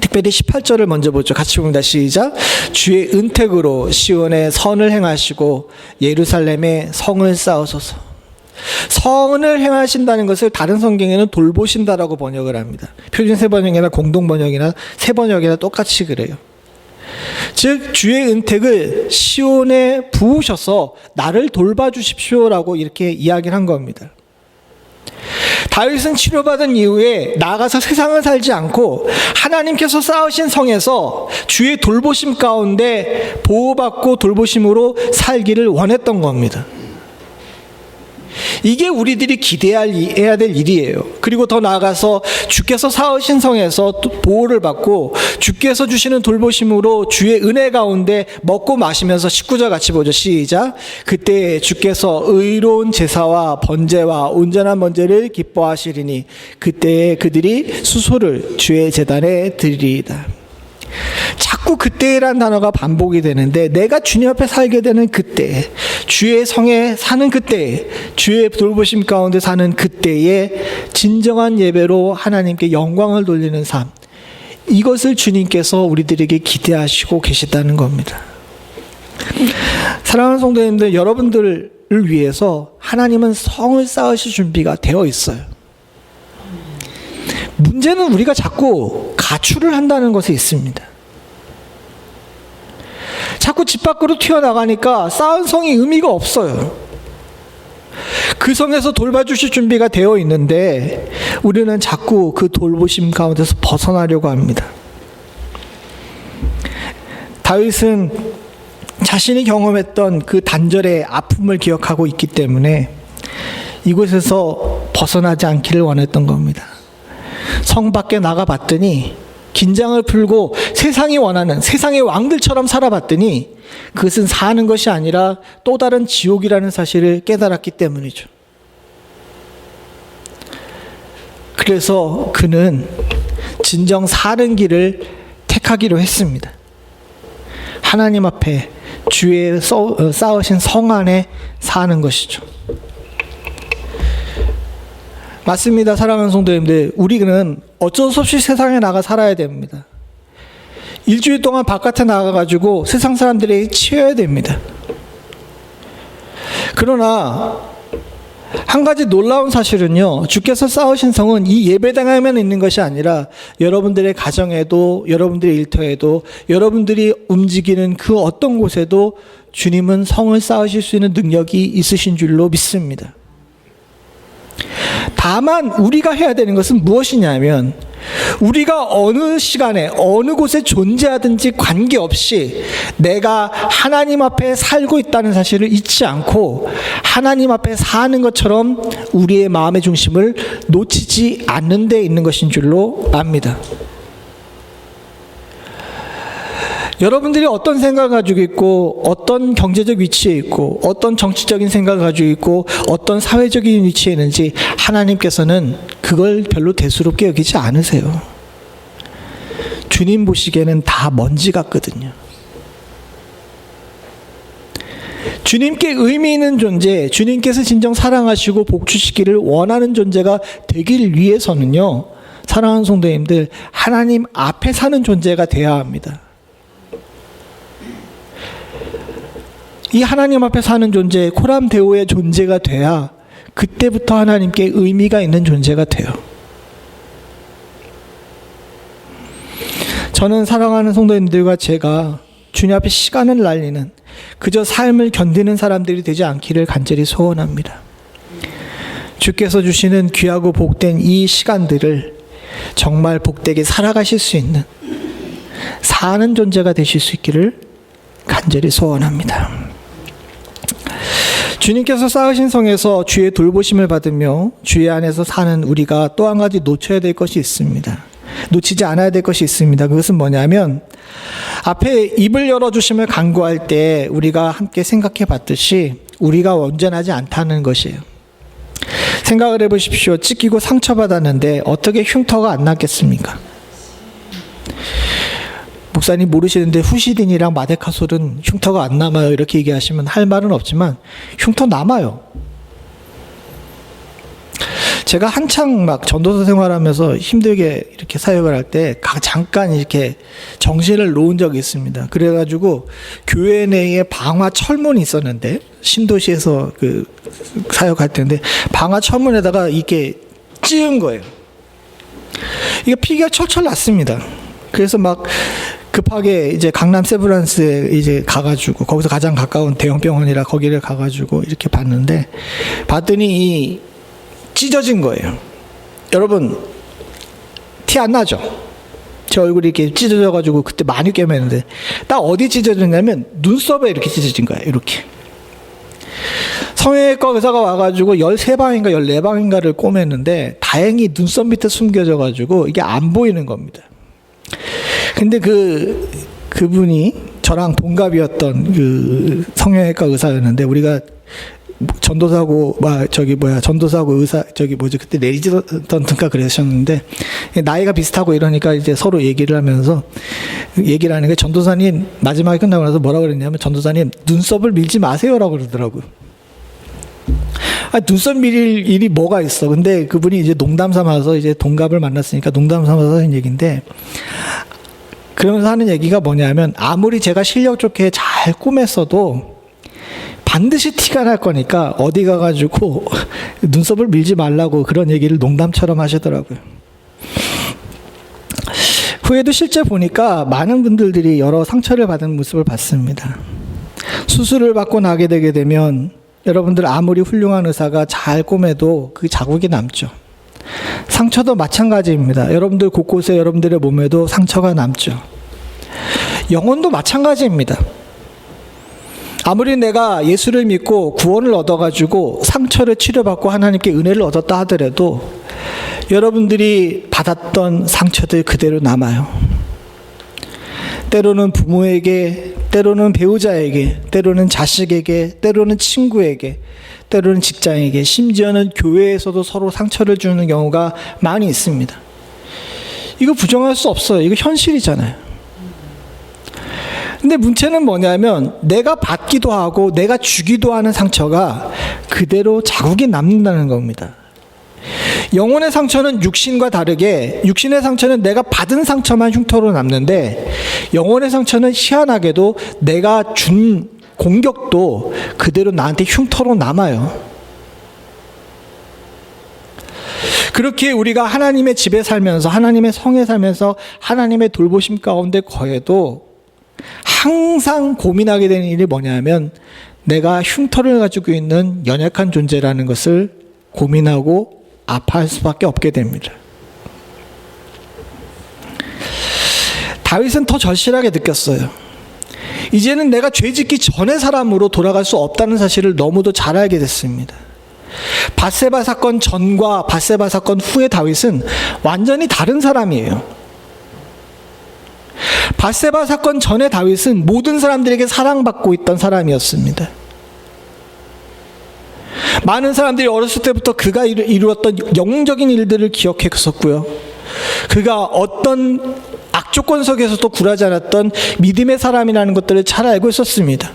특별히 18절을 먼저 보죠. 같이 봅니다. 시작. 주의 은택으로 시온에 선을 행하시고 예루살렘에 성을 쌓으소서. 선을 행하신다는 것을 다른 성경에는 돌보신다라고 번역을 합니다. 표준 세번역이나 공동 번역이나 세번역이나 똑같이 그래요. 즉 주의 은택을 시온에 부으셔서 나를 돌봐주십시오라고 이렇게 이야기를 한 겁니다. 다윗은 치료받은 이후에 나가서 세상을 살지 않고 하나님께서 쌓으신 성에서 주의 돌보심 가운데 보호받고 돌보심으로 살기를 원했던 겁니다. 이게 우리들이 기대해야 될 일이에요. 그리고 더 나아가서 주께서 쌓으신 성에서 보호를 받고 주께서 주시는 돌보심으로 주의 은혜 가운데 먹고 마시면서 19절 같이 보죠. 시작. 그때 주께서 의로운 제사와 번제와 온전한 번제를 기뻐하시리니 그때에 그들이 수소를 주의 제단에 드리리이다. 자꾸 그때란 단어가 반복이 되는데, 내가 주님 앞에 살게 되는 그때, 주의 성에 사는 그때, 주의 돌보심 가운데 사는 그때에 진정한 예배로 하나님께 영광을 돌리는 삶, 이것을 주님께서 우리들에게 기대하시고 계시다는 겁니다. 사랑하는 성도님들, 여러분들을 위해서 하나님은 성을 쌓으실 준비가 되어 있어요. 문제는 우리가 자꾸 가출을 한다는 것에 있습니다. 자꾸 집 밖으로 튀어나가니까 쌓은 성이 의미가 없어요. 그 성에서 돌봐주실 준비가 되어 있는데 우리는 자꾸 그 돌보심 가운데서 벗어나려고 합니다. 다윗은 자신이 경험했던 그 단절의 아픔을 기억하고 있기 때문에 이곳에서 벗어나지 않기를 원했던 겁니다. 성 밖에 나가봤더니 긴장을 풀고 세상이 원하는 세상의 왕들처럼 살아봤더니 그것은 사는 것이 아니라 또 다른 지옥이라는 사실을 깨달았기 때문이죠. 그래서 그는 진정 사는 길을 택하기로 했습니다. 하나님 앞에 주의 쌓으신 성 안에 사는 것이죠. 맞습니다. 사랑하는 성도님들, 우리는 어쩔 수 없이 세상에 나가 살아야 됩니다. 일주일 동안 바깥에 나가가지고 세상 사람들에게 치여야 됩니다. 그러나 한 가지 놀라운 사실은요, 주께서 쌓으신 성은 이 예배당에만 있는 것이 아니라 여러분들의 가정에도, 여러분들의 일터에도, 여러분들이 움직이는 그 어떤 곳에도 주님은 성을 쌓으실 수 있는 능력이 있으신 줄로 믿습니다. 다만 우리가 해야 되는 것은 무엇이냐면, 우리가 어느 시간에 어느 곳에 존재하든지 관계없이 내가 하나님 앞에 살고 있다는 사실을 잊지 않고 하나님 앞에 사는 것처럼 우리의 마음의 중심을 놓치지 않는 데 있는 것인 줄로 압니다. 여러분들이 어떤 생각을 가지고 있고, 어떤 경제적 위치에 있고, 어떤 정치적인 생각을 가지고 있고, 어떤 사회적인 위치에 있는지 하나님께서는 그걸 별로 대수롭게 여기지 않으세요. 주님 보시기에는 다 먼지 같거든요. 주님께 의미 있는 존재, 주님께서 진정 사랑하시고 복주시기를 원하는 존재가 되길 위해서는요, 사랑하는 성도님들, 하나님 앞에 사는 존재가 되어야 합니다. 이 하나님 앞에 사는 존재, 코람데오의 존재가 돼야 그때부터 하나님께 의미가 있는 존재가 돼요. 저는 사랑하는 성도님들과 제가 주님 앞에 시간을 날리는, 그저 삶을 견디는 사람들이 되지 않기를 간절히 소원합니다. 주께서 주시는 귀하고 복된 이 시간들을 정말 복되게 살아가실 수 있는 사는 존재가 되실 수 있기를 간절히 소원합니다. 주님께서 쌓으신 성에서 주의 돌보심을 받으며 주의 안에서 사는 우리가 또 한 가지 놓쳐야 될 것이 있습니다. 놓치지 않아야 될 것이 있습니다. 그것은 뭐냐면, 앞에 입을 열어주심을 간구할 때 우리가 함께 생각해 봤듯이 우리가 온전하지 않다는 것이에요. 생각을 해보십시오. 찢기고 상처받았는데 어떻게 흉터가 안 났겠습니까? 목사님 모르시는데 후시딘이랑 마데카솔은 흉터가 안 남아요, 이렇게 얘기하시면 할 말은 없지만 흉터 남아요. 제가 한창 막 전도사 생활하면서 힘들게 이렇게 사역을 할 때 잠깐 이렇게 정신을 놓은 적이 있습니다. 그래가지고 교회 내에 방화 철문이 있었는데, 신도시에서 그 사역할 때인데 방화 철문에다가 이렇게 찌은 거예요. 이게 피가 철철 났습니다. 그래서 막 급하게 이제 강남 세브란스에 이제 가가지고, 거기서 가장 가까운 대형 병원이라 거기를 가가지고 이렇게 봤는데, 봤더니 이 찢어진 거예요. 여러분 티 안 나죠? 제 얼굴이 이렇게 찢어져가지고 그때 많이 꿰맸는데, 딱 어디 찢어졌냐면 눈썹에 이렇게 찢어진 거예요. 이렇게. 성형외과 의사가 와가지고 13방인가 14방인가를 꼬맸는데 다행히 눈썹 밑에 숨겨져가지고 이게 안 보이는 겁니다. 근데 그분이 저랑 동갑이었던 그 성형외과 의사였는데, 우리가 전도사고 전도사고 의사 그때 레지던트인가 그러셨는데, 나이가 비슷하고 이러니까 이제 서로 얘기를 하면서 얘기를 하는 게, 전도사님 마지막에 끝나고 나서 뭐라고 그랬냐면, 전도사님 눈썹을 밀지 마세요라고 그러더라고요. 눈썹 밀 일이 뭐가 있어. 근데 그분이 이제 농담 삼아서, 이제 동갑을 만났으니까 농담 삼아서 하는 얘기인데, 그러면서 하는 얘기가 뭐냐면, 아무리 제가 실력 좋게 잘 꾸몄어도 반드시 티가 날 거니까 어디 가가지고 눈썹을 밀지 말라고 그런 얘기를 농담처럼 하시더라고요. 후에도 실제 보니까 많은 분들이 여러 상처를 받은 모습을 봤습니다. 수술을 받고 나게 되게 되면 여러분들 아무리 훌륭한 의사가 잘 꼬매도 그 자국이 남죠. 상처도 마찬가지입니다. 여러분들 곳곳에 여러분들의 몸에도 상처가 남죠. 영혼도 마찬가지입니다. 아무리 내가 예수를 믿고 구원을 얻어가지고 상처를 치료받고 하나님께 은혜를 얻었다 하더라도 여러분들이 받았던 상처들 그대로 남아요. 때로는 부모에게, 때로는 배우자에게, 때로는 자식에게, 때로는 친구에게, 때로는 직장에게, 심지어는 교회에서도 서로 상처를 주는 경우가 많이 있습니다. 이거 부정할 수 없어요. 이거 현실이잖아요. 근데 문제는 뭐냐면, 내가 받기도 하고 내가 주기도 하는 상처가 그대로 자국이 남는다는 겁니다. 영혼의 상처는 육신과 다르게 육신의 상처는 내가 받은 상처만 흉터로 남는데 영혼의 상처는 희한하게도 내가 준 공격도 그대로 나한테 흉터로 남아요. 그렇게 우리가 하나님의 집에 살면서 하나님의 성에 살면서 하나님의 돌보심 가운데 거해도 항상 고민하게 되는 일이 뭐냐면 내가 흉터를 가지고 있는 연약한 존재라는 것을 고민하고 아파할 수밖에 없게 됩니다. 다윗은 더 절실하게 느꼈어요. 이제는 내가 죄 짓기 전의 사람으로 돌아갈 수 없다는 사실을 너무도 잘 알게 됐습니다. 밧세바 사건 전과 밧세바 사건 후의 다윗은 완전히 다른 사람이에요. 밧세바 사건 전의 다윗은 모든 사람들에게 사랑받고 있던 사람이었습니다. 많은 사람들이 어렸을 때부터 그가 이루었던 영웅적인 일들을 기억했었고요. 그가 어떤 악조건 속에서도 굴하지 않았던 믿음의 사람이라는 것들을 잘 알고 있었습니다.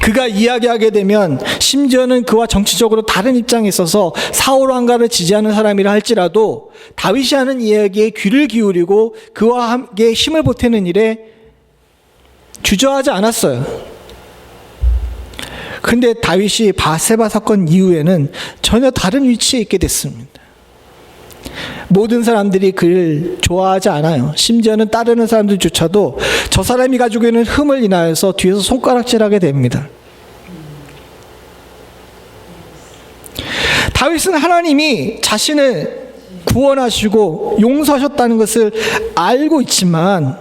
그가 이야기하게 되면 심지어는 그와 정치적으로 다른 입장에 있어서 사울 왕가를 지지하는 사람이라 할지라도 다윗이 하는 이야기에 귀를 기울이고 그와 함께 힘을 보태는 일에 주저하지 않았어요. 근데 다윗이 밧세바 사건 이후에는 전혀 다른 위치에 있게 됐습니다. 모든 사람들이 그를 좋아하지 않아요. 심지어는 따르는 사람들조차도 저 사람이 가지고 있는 흠을 인하여서 뒤에서 손가락질하게 됩니다. 다윗은 하나님이 자신을 구원하시고 용서하셨다는 것을 알고 있지만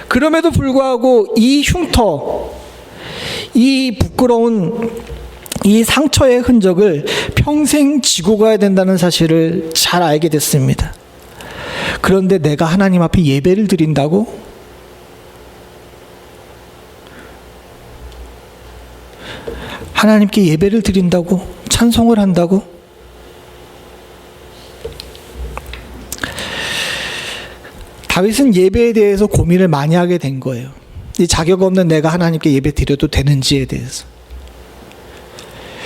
그럼에도 불구하고 이 흉터, 이 부끄러운 이 상처의 흔적을 평생 지고 가야 된다는 사실을 잘 알게 됐습니다. 그런데 내가 하나님 앞에 예배를 드린다고? 하나님께 예배를 드린다고? 찬송을 한다고? 다윗은 예배에 대해서 고민을 많이 하게 된 거예요. 이 자격 없는 내가 하나님께 예배 드려도 되는지에 대해서.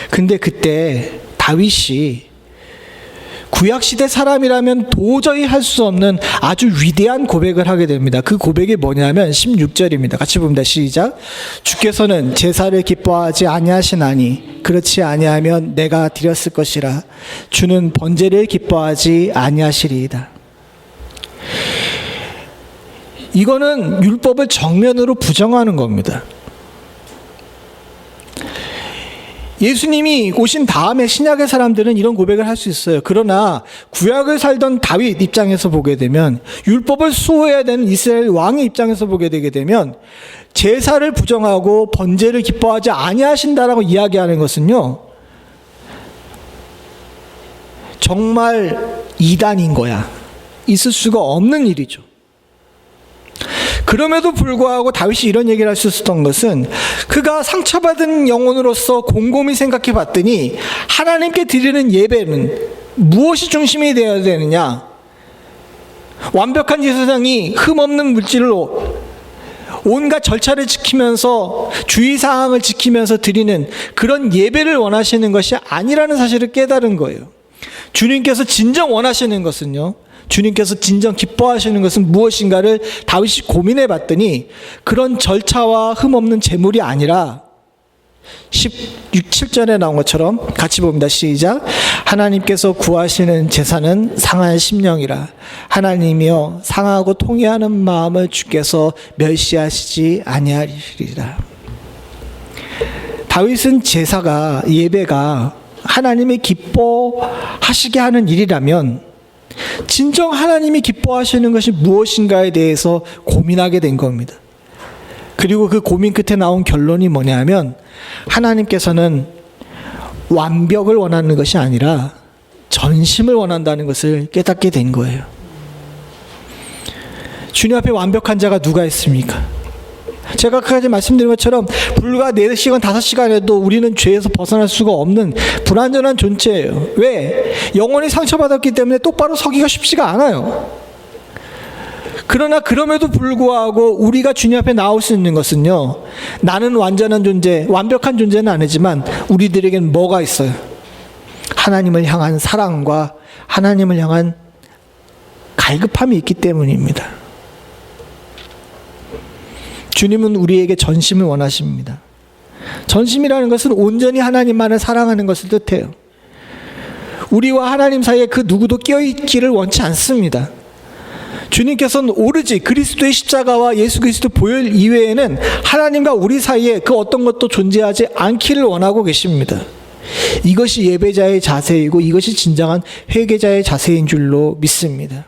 근데 그때 다윗이 구약시대 사람이라면 도저히 할 수 없는 아주 위대한 고백을 하게 됩니다. 그 고백이 뭐냐면 16절입니다. 같이 봅니다. 시작. 주께서는 제사를 기뻐하지 아니하시나니 그렇지 아니하면 내가 드렸을 것이라. 주는 번제를 기뻐하지 아니하시리이다. 이거는 율법을 정면으로 부정하는 겁니다. 예수님이 오신 다음에 신약의 사람들은 이런 고백을 할 수 있어요. 그러나 구약을 살던 다윗 입장에서 보게 되면, 율법을 수호해야 되는 이스라엘 왕의 입장에서 보게 되게 되면 제사를 부정하고 번제를 기뻐하지 아니하신다라고 이야기하는 것은요, 정말 이단인 거야. 있을 수가 없는 일이죠. 그럼에도 불구하고 다윗이 이런 얘기를 할 수 있었던 것은, 그가 상처받은 영혼으로서 곰곰이 생각해 봤더니 하나님께 드리는 예배는 무엇이 중심이 되어야 되느냐? 완벽한 제사장이 흠없는 물질로 온갖 절차를 지키면서 주의사항을 지키면서 드리는 그런 예배를 원하시는 것이 아니라는 사실을 깨달은 거예요. 주님께서 진정 원하시는 것은요, 주님께서 진정 기뻐하시는 것은 무엇인가를 다윗이 고민해 봤더니 그런 절차와 흠없는 제물이 아니라 7절에 나온 것처럼 같이 봅니다. 시작. 하나님께서 구하시는 제사는 상한 심령이라. 하나님이여 상하고 통회하는 마음을 주께서 멸시하시지 아니하리라. 다윗은 제사가, 예배가 하나님이 기뻐하시게 하는 일이라면 진정 하나님이 기뻐하시는 것이 무엇인가에 대해서 고민하게 된 겁니다. 그리고 그 고민 끝에 나온 결론이 뭐냐면, 하나님께서는 완벽을 원하는 것이 아니라 전심을 원한다는 것을 깨닫게 된 거예요. 주님 앞에 완벽한 자가 누가 있습니까? 제가 아까 말씀드린 것처럼 불과 4시간, 5시간에도 우리는 죄에서 벗어날 수가 없는 불완전한 존재예요. 왜? 영혼이 상처받았기 때문에 똑바로 서기가 쉽지가 않아요. 그러나 그럼에도 불구하고 우리가 주님 앞에 나올 수 있는 것은요, 나는 완전한 존재, 완벽한 존재는 아니지만 우리들에게는 뭐가 있어요? 하나님을 향한 사랑과 하나님을 향한 갈급함이 있기 때문입니다. 주님은 우리에게 전심을 원하십니다. 전심이라는 것은 온전히 하나님만을 사랑하는 것을 뜻해요. 우리와 하나님 사이에 그 누구도 끼어있기를 원치 않습니다. 주님께서는 오로지 그리스도의 십자가와 예수 그리스도 보혈 이외에는 하나님과 우리 사이에 그 어떤 것도 존재하지 않기를 원하고 계십니다. 이것이 예배자의 자세이고 이것이 진정한 회개자의 자세인 줄로 믿습니다.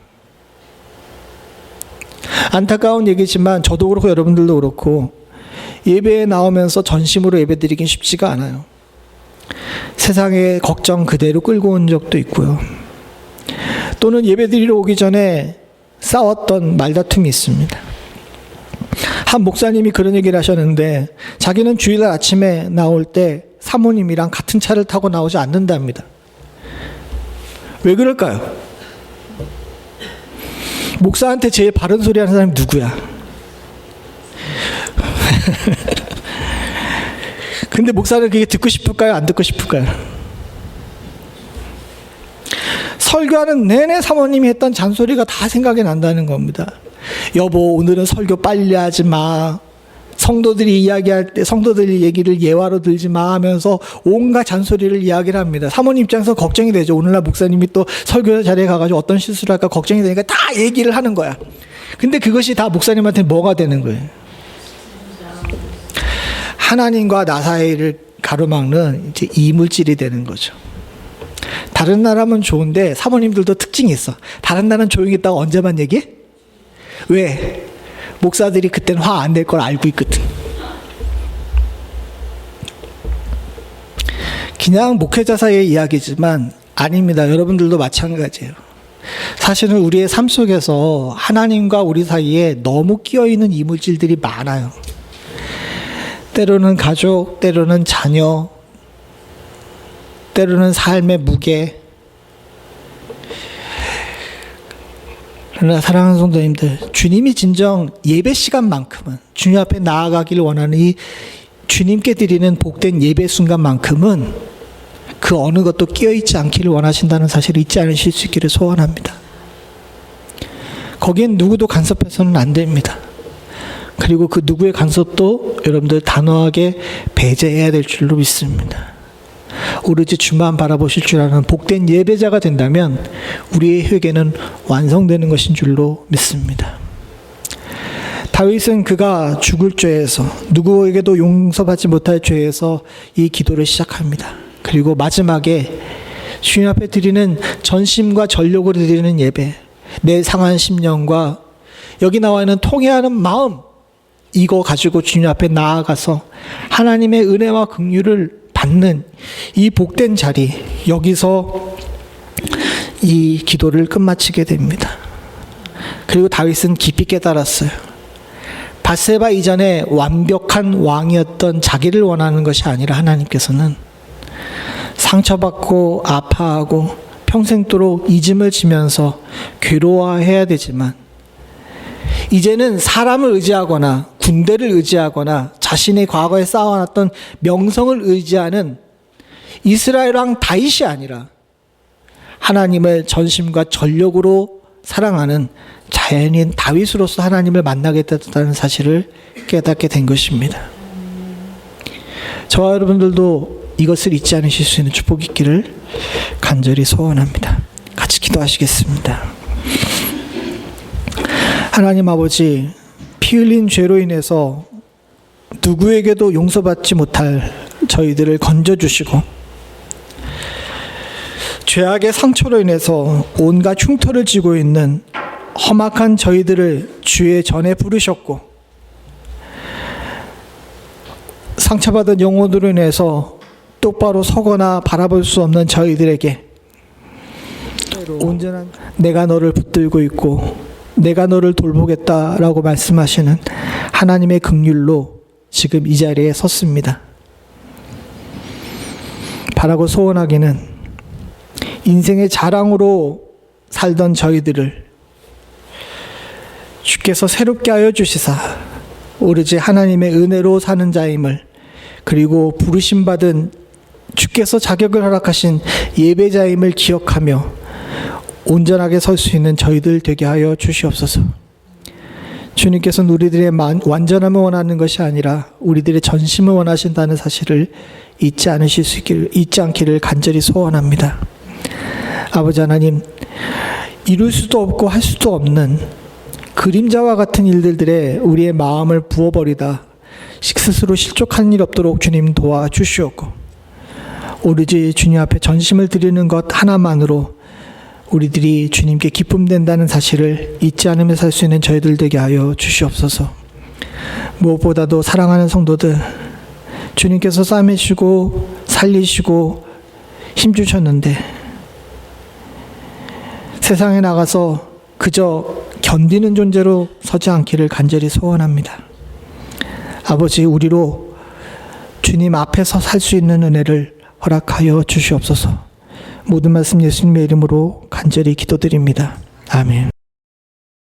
안타까운 얘기지만 저도 그렇고 여러분들도 그렇고 예배에 나오면서 전심으로 예배드리긴 쉽지가 않아요. 세상의 걱정 그대로 끌고 온 적도 있고요. 또는 예배드리러 오기 전에 싸웠던 말다툼이 있습니다. 한 목사님이 그런 얘기를 하셨는데 자기는 주일날 아침에 나올 때 사모님이랑 같은 차를 타고 나오지 않는답니다. 왜 그럴까요? 목사한테 제일 바른 소리 하는 사람이 누구야? 근데 목사는 그게 듣고 싶을까요? 안 듣고 싶을까요? 설교하는 내내 사모님이 했던 잔소리가 다 생각이 난다는 겁니다. 여보, 오늘은 설교 빨리 하지 마. 성도들이 이야기할 때 성도들 얘기를 예화로 들지 마 하면서 온갖 잔소리를 이야기를 합니다. 사모님 입장에서 걱정이 되죠. 오늘날 목사님이 또 설교 자리에 가가지고 어떤 실수를 할까 걱정이 되니까 다 얘기를 하는 거야. 근데 그것이 다 목사님한테 뭐가 되는 거예요? 하나님과 나 사이를 가로막는 이제 이물질이 되는 거죠. 다른 나라면 좋은데 사모님들도 특징이 있어. 다른 나라는 조용히 있다가 언제만 얘기해? 왜? 목사들이 그때는 화 안 낼 걸 알고 있거든. 그냥 목회자 사이의 이야기지만 아닙니다. 여러분들도 마찬가지예요. 사실은 우리의 삶 속에서 하나님과 우리 사이에 너무 끼어있는 이물질들이 많아요. 때로는 가족, 때로는 자녀, 때로는 삶의 무게. 그러나 사랑하는 성도님들, 주님이 진정 예배 시간만큼은, 주님 앞에 나아가기를 원하는 이 주님께 드리는 복된 예배 순간만큼은 그 어느 것도 끼어있지 않기를 원하신다는 사실을 잊지 않으실 수 있기를 소원합니다. 거기엔 누구도 간섭해서는 안 됩니다. 그리고 그 누구의 간섭도 여러분들 단호하게 배제해야 될 줄로 믿습니다. 오로지 주만 바라보실 줄 아는 복된 예배자가 된다면 우리의 회개는 완성되는 것인 줄로 믿습니다. 다윗은 그가 죽을 죄에서, 누구에게도 용서받지 못할 죄에서 이 기도를 시작합니다. 그리고 마지막에 주님 앞에 드리는 전심과 전력으로 드리는 예배, 내 상한 심령과 여기 나와 있는 통회하는 마음, 이거 가지고 주님 앞에 나아가서 하나님의 은혜와 긍휼을 받는 이 복된 자리, 여기서 이 기도를 끝마치게 됩니다. 그리고 다윗은 깊이 깨달았어요. 밧세바 이전에 완벽한 왕이었던 자기를 원하는 것이 아니라 하나님께서는 상처받고 아파하고 평생도록 잊음을 지면서 괴로워해야 되지만 이제는 사람을 의지하거나 군대를 의지하거나 자신의 과거에 쌓아놨던 명성을 의지하는 이스라엘 왕 다윗이 아니라 하나님을 전심과 전력으로 사랑하는 자연인 다윗으로서 하나님을 만나게 됐다는 사실을 깨닫게 된 것입니다. 저와 여러분들도 이것을 잊지 않으실 수 있는 축복이 있기를 간절히 소원합니다. 같이 기도하시겠습니다. 하나님 아버지, 피 흘린 죄로 인해서 누구에게도 용서받지 못할 저희들을 건져주시고 죄악의 상처로 인해서 온갖 흉터를 지고 있는 험악한 저희들을 주의 전에 부르셨고 상처받은 영혼으로 인해서 똑바로 서거나 바라볼 수 없는 저희들에게 온전한 내가 너를 붙들고 있고 내가 너를 돌보겠다라고 말씀하시는 하나님의 긍휼로 지금 이 자리에 섰습니다. 바라고 소원하기는 인생의 자랑으로 살던 저희들을 주께서 새롭게 하여 주시사 오로지 하나님의 은혜로 사는 자임을, 그리고 부르심받은 주께서 자격을 허락하신 예배자임을 기억하며 온전하게 설 수 있는 저희들 되게 하여 주시옵소서. 주님께서는 우리들의 완전함을 원하는 것이 아니라 우리들의 전심을 원하신다는 사실을 잊지 않기를 간절히 소원합니다. 아버지 하나님, 이룰 수도 없고 할 수도 없는 그림자와 같은 일들에 우리의 마음을 부어버리다 스스로 실족하는 일 없도록 주님 도와주시옵고, 오로지 주님 앞에 전심을 드리는 것 하나만으로 우리들이 주님께 기쁨 된다는 사실을 잊지 않으며 살 수 있는 저희들 되게 하여 주시옵소서. 무엇보다도 사랑하는 성도들, 주님께서 싸매시고 살리시고 힘주셨는데 세상에 나가서 그저 견디는 존재로 서지 않기를 간절히 소원합니다. 아버지, 우리로 주님 앞에서 살 수 있는 은혜를 허락하여 주시옵소서. 모든 말씀 예수님의 이름으로 간절히 기도드립니다. 아멘.